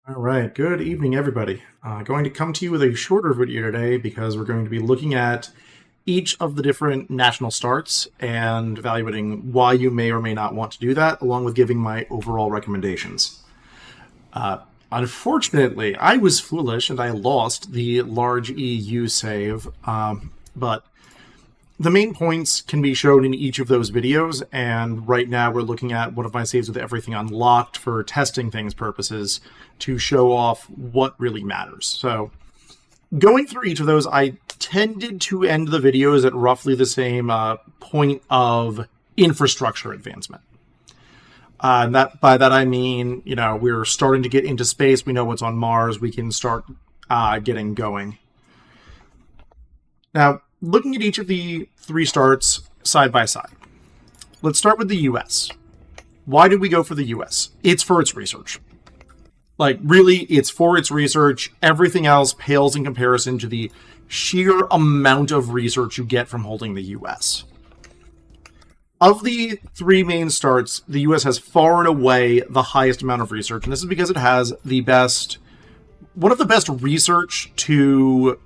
All right, good evening, everybody. Going to come to you with a shorter video today because we're going to be looking at each of the different national starts and evaluating why you may or may not want to do that, along with giving my overall recommendations. Unfortunately, I was foolish and I lost the large EU save, but the main points can be shown in each of those videos, and right now we're looking at one of my saves with everything unlocked for testing things purposes to show off what really matters. So, going through each of those, I tended to end the videos at roughly the same point of infrastructure advancement. And by that I mean, we're starting to get into space, we know what's on Mars, we can start getting going. Now, looking at each of the three starts side by side. Let's start with the US. Why did we go for the US? It's for its research. Really, it's for its research. Everything else pales in comparison to the sheer amount of research you get from holding the US. Of the three main starts, the US has far and away the highest amount of research, and this is because it has one of the best research to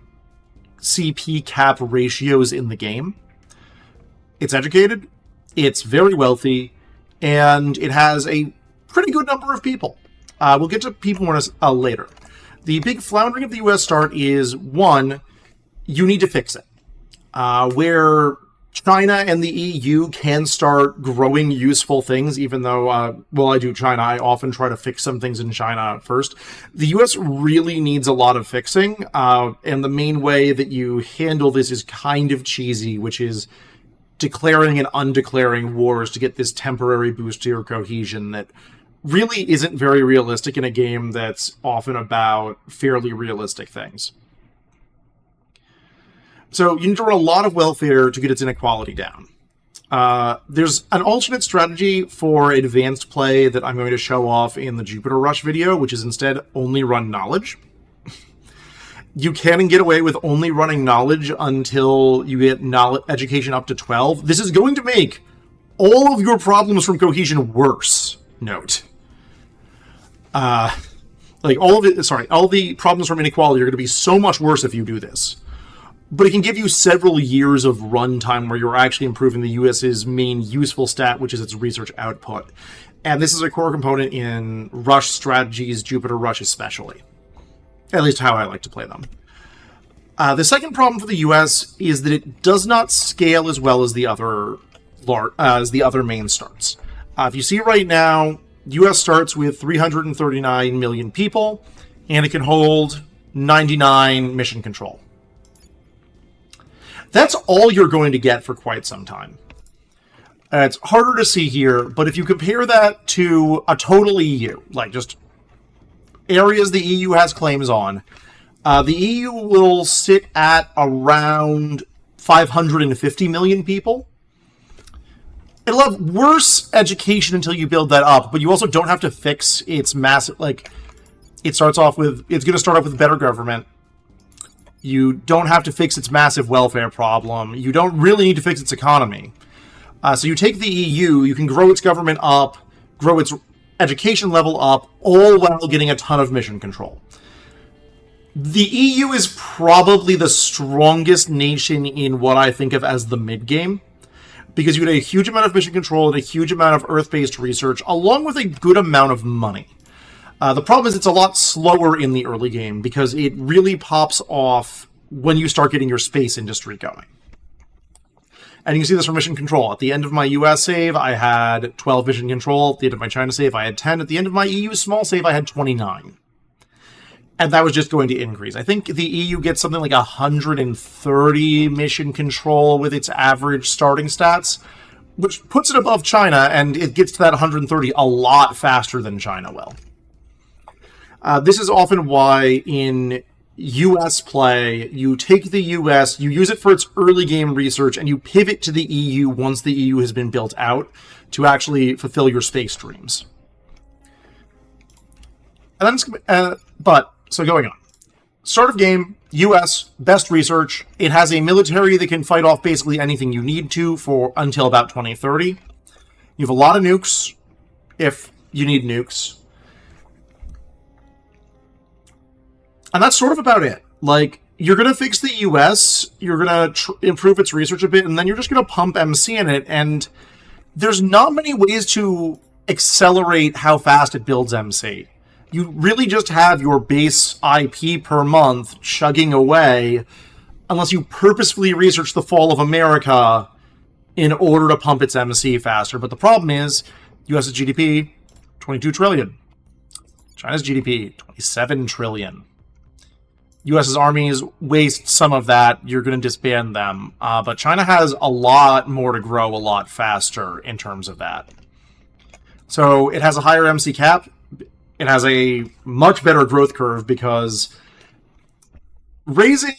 CP cap ratios in the game. It's educated, it's very wealthy, and it has a pretty good number of people. We'll get to people later. The big floundering of the US start is, one, you need to fix it. Where China and the EU can start growing useful things, even though, I do China, I often try to fix some things in China first. The US really needs a lot of fixing, and the main way that you handle this is kind of cheesy, which is declaring and undeclaring wars to get this temporary boost to your cohesion that really isn't very realistic in a game that's often about fairly realistic things. So you need to run a lot of welfare to get its inequality down. There's an alternate strategy for advanced play that I'm going to show off in the Jupiter Rush video, which is instead only run knowledge. You can get away with only running knowledge until you get education up to 12. This is going to make all of your problems from cohesion worse. Note. All the problems from inequality are going to be so much worse if you do this. But it can give you several years of runtime where you're actually improving the US's main useful stat, which is its research output. And this is a core component in Rush strategies, Jupiter Rush especially. At least how I like to play them. The second problem for the US is that it does not scale as well as the other main starts. If you see right now, US starts with 339 million people, and it can hold 99 mission control. That's all you're going to get for quite some time. It's harder to see here, but if you compare that to a total EU, like just areas the EU has claims on, the EU will sit at around 550 million people. It'll have worse education until you build that up, but you also don't have to fix its massive, it's going to start off with better government. You don't have to fix its massive welfare problem. You don't really need to fix its economy. So you take the EU, you can grow its government up, grow its education level up, all while getting a ton of mission control. The EU is probably the strongest nation in what I think of as the mid-game, because you get a huge amount of mission control and a huge amount of Earth-based research, along with a good amount of money. The problem is it's a lot slower in the early game because it really pops off when you start getting your space industry going. And you can see this for mission control. At the end of my US save, I had 12 mission control. At the end of my China save, I had 10. At the end of my EU small save, I had 29. And that was just going to increase. I think the EU gets something like 130 mission control with its average starting stats, which puts it above China, and it gets to that 130 a lot faster than China will. This is often why in US play, you take the US, you use it for its early game research, and you pivot to the EU once the EU has been built out to actually fulfill your space dreams. And then, so going on. Start of game, US, best research. It has a military that can fight off basically anything you need to for until about 2030. You have a lot of nukes, if you need nukes. And that's sort of about it. Like, you're going to fix the US, you're going to improve its research a bit, and then you're just going to pump MC in it. And there's not many ways to accelerate how fast it builds MC. You really just have your base IP per month chugging away, unless you purposefully research the fall of America in order to pump its MC faster. But the problem is, US's GDP, 22 trillion. China's GDP, 27 trillion. US's armies waste some of that. You're going to disband them. But China has a lot more to grow a lot faster in terms of that. So it has a higher MC cap. It has a much better growth curve because raising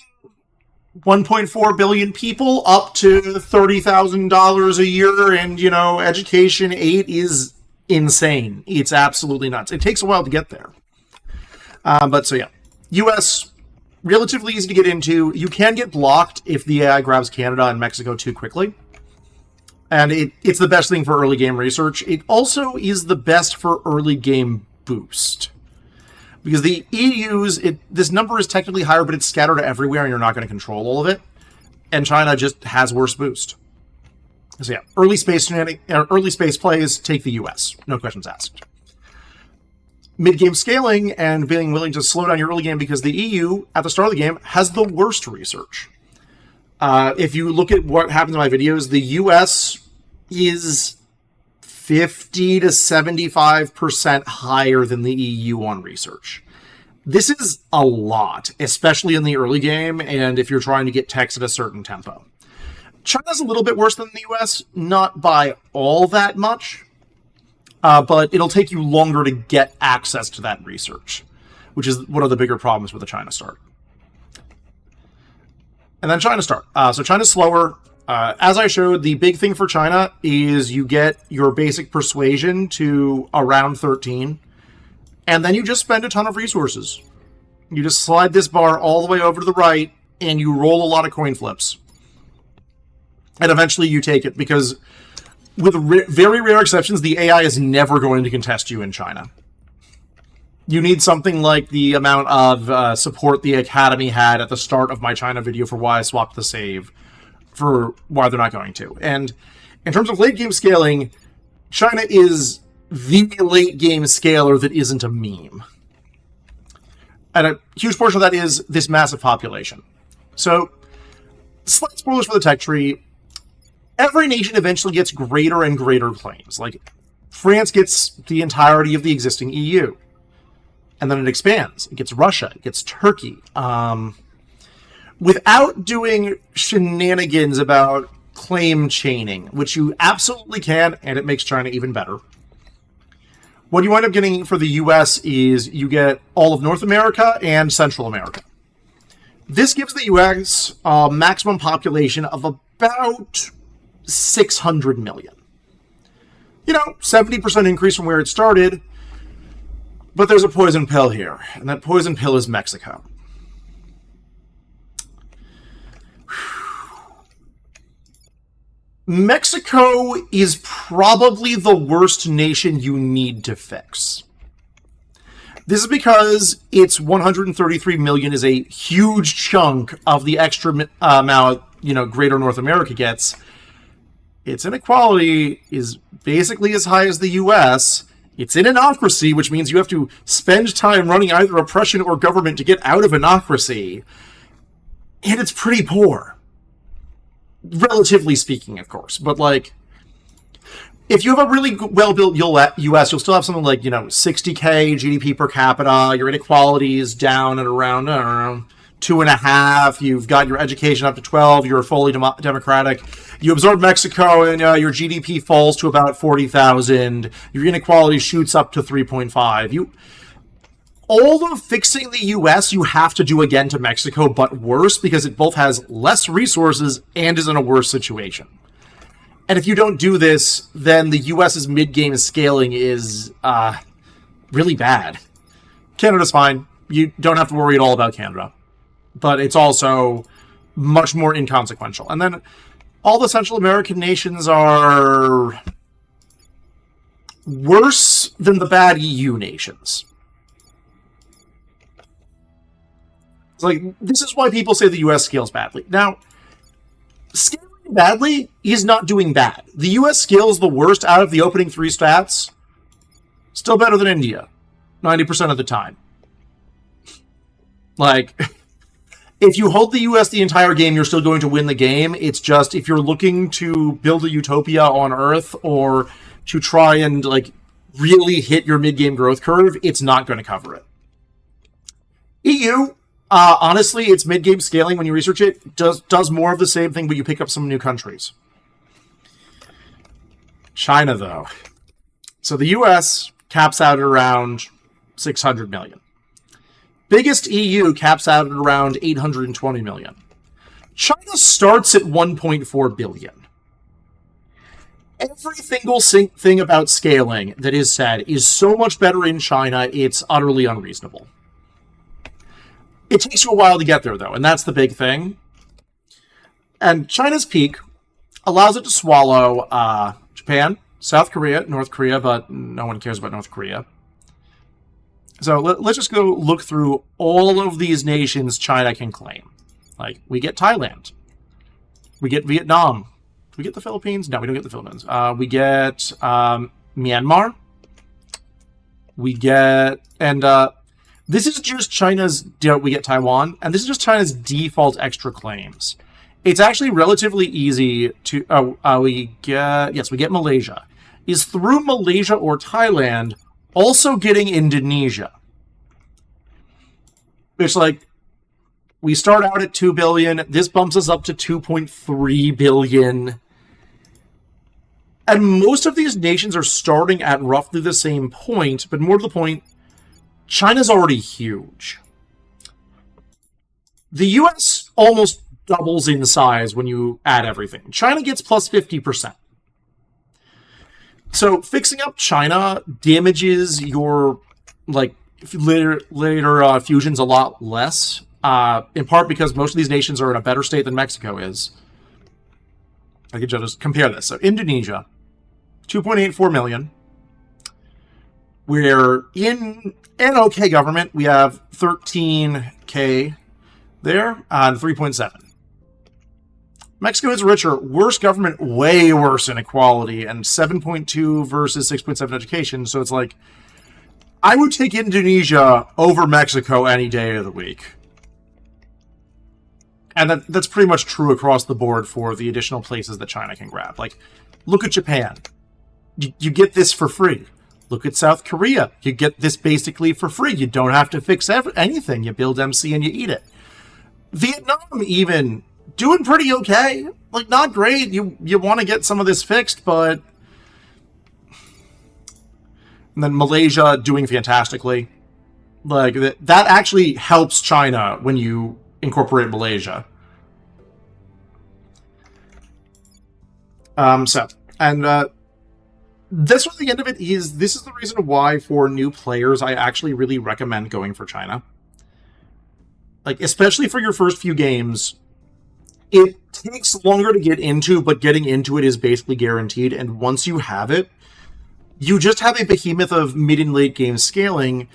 1.4 billion people up to $30,000 a year and, education 8 is insane. It's absolutely nuts. It takes a while to get there. But so yeah, US, relatively easy to get into. You can get blocked if the AI grabs Canada and Mexico too quickly. And it's the best thing for early game research. It also is the best for early game boost. Because the EU's, this number is technically higher, but it's scattered everywhere and you're not going to control all of it. And China just has worse boost. So yeah, early space plays, take the US. No questions asked. Mid-game scaling and being willing to slow down your early game because the EU, at the start of the game, has the worst research. If you look at what happens in my videos, the US is 50 to 75% higher than the EU on research. This is a lot, especially in the early game, and if you're trying to get techs at a certain tempo. China's a little bit worse than the US, not by all that much, but it'll take you longer to get access to that research, which is one of the bigger problems with the China start. And then China start. So China's slower. As I showed, the big thing for China is you get your basic persuasion to around 13, and then you just spend a ton of resources. You just slide this bar all the way over to the right, and you roll a lot of coin flips. And eventually you take it, because with very rare exceptions, the AI is never going to contest you in China. You need something like the amount of support the Academy had at the start of my China video for why I swapped the save, for why they're not going to. And in terms of late game scaling, China is the late game scaler that isn't a meme. And a huge portion of that is this massive population. So, slight spoilers for the tech tree. Every nation eventually gets greater and greater claims. Like, France gets the entirety of the existing EU. And then it expands. It gets Russia. It gets Turkey. Without doing shenanigans about claim chaining, which you absolutely can, and it makes China even better. What you wind up getting for the US is you get all of North America and Central America. This gives the US a maximum population of about 600 million. 70% increase from where it started, but there's a poison pill here, and that poison pill is Mexico. Mexico is probably the worst nation you need to fix. This is because its 133 million is a huge chunk of the extra amount, Greater North America gets. Its inequality is basically as high as the US. It's in anocracy, which means you have to spend time running either oppression or government to get out of anocracy. And it's pretty poor. Relatively speaking, of course. But, if you have a really well-built US, you'll still have something like, 60K GDP per capita. Your inequality is down at around, 2.5. You've got your education up to 12. You're fully democratic. You absorb Mexico, and your GDP falls to about 40,000. Your inequality shoots up to 3.5. All of fixing the US you have to do again to Mexico, but worse, because it both has less resources and is in a worse situation. And if you don't do this, then the US's mid-game scaling is really bad. Canada's fine. You don't have to worry at all about Canada. But it's also much more inconsequential. And then all the Central American nations are worse than the bad EU nations. It's like, this is why people say the US scales badly. Now, scaling badly is not doing bad. The US scales the worst out of the opening 3 stats. Still better than India, 90% of the time. Like, if you hold the US the entire game, you're still going to win the game. It's just, if you're looking to build a utopia on Earth or to try and, like, really hit your mid-game growth curve, it's not going to cover it. EU, honestly, its mid-game scaling, when you research it, does more of the same thing, but you pick up some new countries. China, though. So the US caps out at around 600 million. Biggest EU caps out at around 820 million. China starts at 1.4 billion. Every single thing about scaling that is said is so much better in China, it's utterly unreasonable. It takes you a while to get there, though, and that's the big thing. And China's peak allows it to swallow Japan, South Korea, North Korea, but no one cares about North Korea. So let's just go look through all of these nations China can claim. Like, we get Thailand. We get Vietnam. Do we get the Philippines? No, we don't get the Philippines. We get Myanmar. We get... And this is just China's... We get Taiwan. And this is just China's default extra claims. It's actually relatively easy to... we get Malaysia. Is through Malaysia or Thailand also getting Indonesia. It's like... We start out at 2 billion. This bumps us up to 2.3 billion. And most of these nations are starting at roughly the same point, but more to the point, China's already huge. The US almost doubles in size when you add everything. China gets plus 50%. So fixing up China damages your later fusions a lot less, in part because most of these nations are in a better state than Mexico is. I could just compare this. So Indonesia, 2.84 million. We're in an okay government. We have 13K there, and 3.7. Mexico is richer, worse government, way worse inequality, and 7.2 versus 6.7 education. So it's like, I would take Indonesia over Mexico any day of the week. And that's pretty much true across the board for the additional places that China can grab. Like, look at Japan. You get this for free. Look at South Korea. You get this basically for free. You don't have to fix anything. You build MC and you eat it. Vietnam, even, doing pretty okay. Like, not great. You want to get some of this fixed, but... And then Malaysia, doing fantastically. Like, that actually helps China when you incorporate Malaysia. That's what the end of it is. This is the reason why, for new players, I actually really recommend going for China. Like, especially for your first few games, it takes longer to get into, but getting into it is basically guaranteed. And once you have it, you just have a behemoth of mid and late game scaling.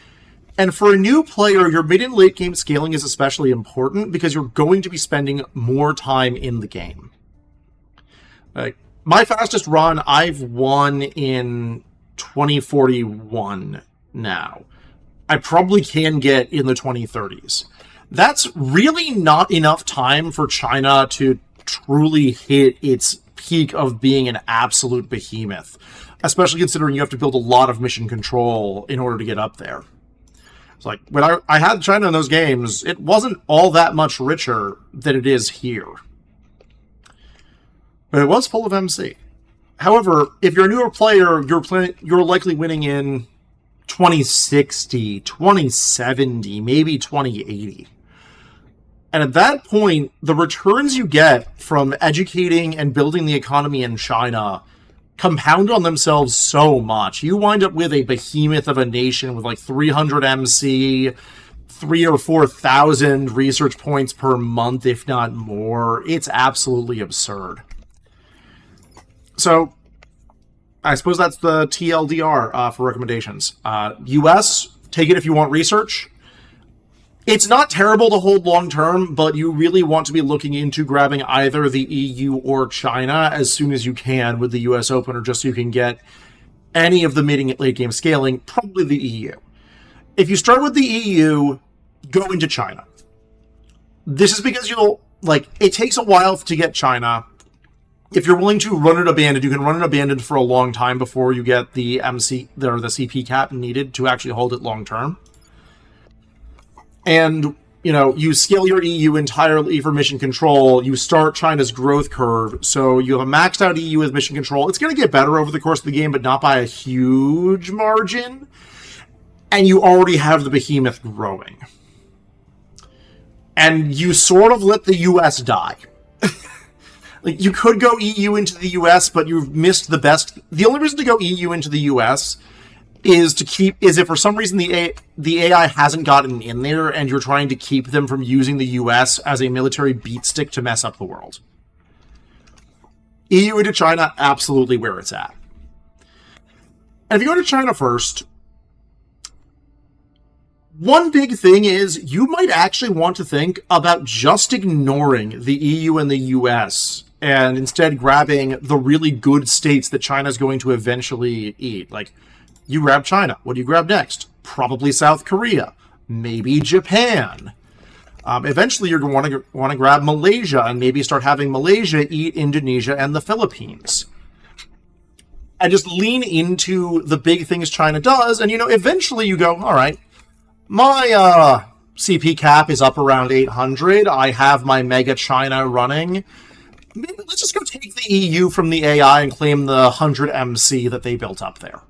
And for a new player, your mid and late game scaling is especially important because you're going to be spending more time in the game. Like, my fastest run, I've won in 2041 now. I probably can get in the 2030s. That's really not enough time for China to truly hit its peak of being an absolute behemoth, especially considering you have to build a lot of mission control in order to get up there. It's like, when I had China in those games, it wasn't all that much richer than it is here. But it was full of MC. However, if you're a newer player, you're likely winning in 2060, 2070, maybe 2080. And at that point, the returns you get from educating and building the economy in China compound on themselves so much. You wind up with a behemoth of a nation with like 300 MC, 3,000 or 4,000 research points per month, if not more. It's absolutely absurd. So, I suppose that's the TLDR for recommendations. US, take it if you want research. It's not terrible to hold long term, but you really want to be looking into grabbing either the EU or China as soon as you can with the US Open, or just so you can get any of the mid and late game scaling, probably the EU. If you start with the EU, go into China. This is because it takes a while to get China. If you're willing to run it abandoned, you can run it abandoned for a long time before you get the the CP cap needed to actually hold it long term. And, you scale your EU entirely for mission control. You start China's growth curve. So you have a maxed out EU with mission control. It's going to get better over the course of the game, but not by a huge margin. And you already have the behemoth growing. And you sort of let the US die. You could go EU into the US, but you've missed the best. The only reason to go EU into the US is if for some reason the AI hasn't gotten in there and you're trying to keep them from using the US as a military beat stick to mess up the world. EU into China, absolutely where it's at. And if you go to China first, one big thing is you might actually want to think about just ignoring the EU and the US and instead grabbing the really good states that China's going to eventually eat. You grab China. What do you grab next? Probably South Korea. Maybe Japan. Eventually, you're going to want to grab Malaysia and maybe start having Malaysia eat Indonesia and the Philippines. And just lean into the big things China does. And, eventually you go, all right, my CP cap is up around 800. I have my Mega China running. Maybe let's just go take the EU from the AI and claim the 100 MC that they built up there.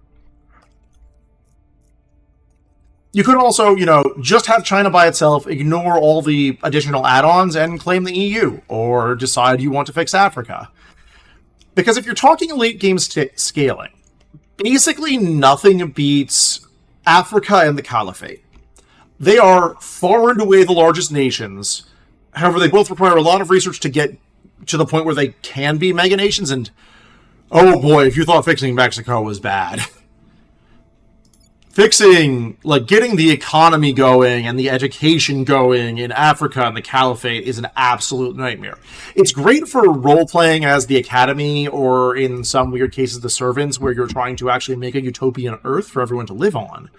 You could also, just have China by itself, ignore all the additional add-ons, and claim the EU, or decide you want to fix Africa. Because if you're talking late game scaling, basically nothing beats Africa and the Caliphate. They are far and away the largest nations. However, they both require a lot of research to get to the point where they can be mega nations, and oh boy, if you thought fixing Mexico was bad. Fixing, getting the economy going and the education going in Africa and the Caliphate is an absolute nightmare. It's great for role-playing as the Academy, or in some weird cases, the Servants, where you're trying to actually make a utopian Earth for everyone to live on.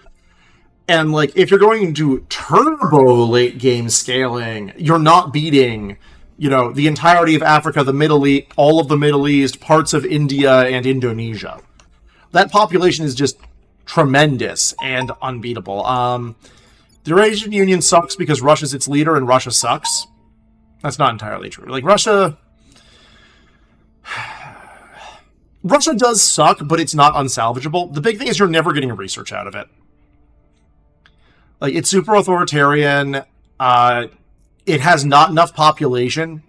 And, if you're going to turbo late-game scaling, you're not beating, the entirety of Africa, the Middle East, all of the Middle East, parts of India, and Indonesia. That population is just tremendous and unbeatable. The Eurasian Union sucks because Russia's its leader and Russia sucks. That's not entirely true. Russia does suck, but it's not unsalvageable. The big thing is you're never getting research out of it. It's super authoritarian. It has not enough population.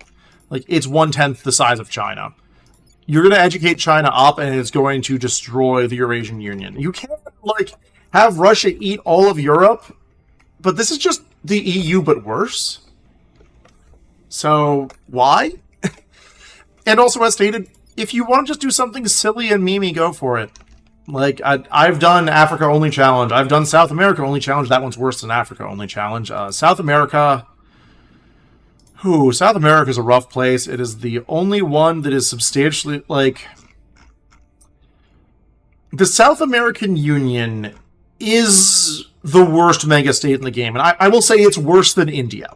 It's 1/10 the size of China. You're going to educate China up, and it's going to destroy the Eurasian Union. You can't, have Russia eat all of Europe, but this is just the EU, but worse. So, why? And also, as stated, if you want to just do something silly and memey, go for it. I've done Africa Only Challenge. I've done South America Only Challenge. That one's worse than Africa Only Challenge. South America... South America is a rough place. It is the only one that is substantially, the South American Union is the worst mega state in the game. And I will say it's worse than India.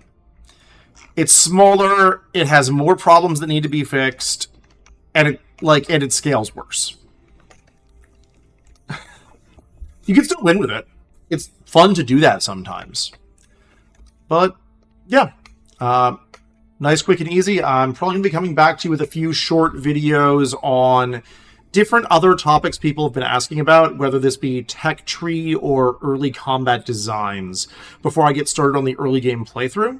It's smaller, it has more problems that need to be fixed, and it scales worse. You can still win with it. It's fun to do that sometimes. But, yeah. Nice, quick, and easy. I'm probably going to be coming back to you with a few short videos on different other topics people have been asking about, whether this be tech tree or early combat designs, before I get started on the early game playthrough.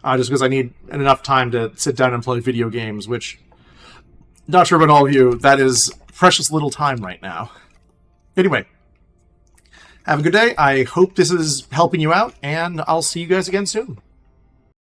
Just because I need enough time to sit down and play video games, which, not sure about all of you, that is precious little time right now. Anyway, have a good day. I hope this is helping you out, and I'll see you guys again soon.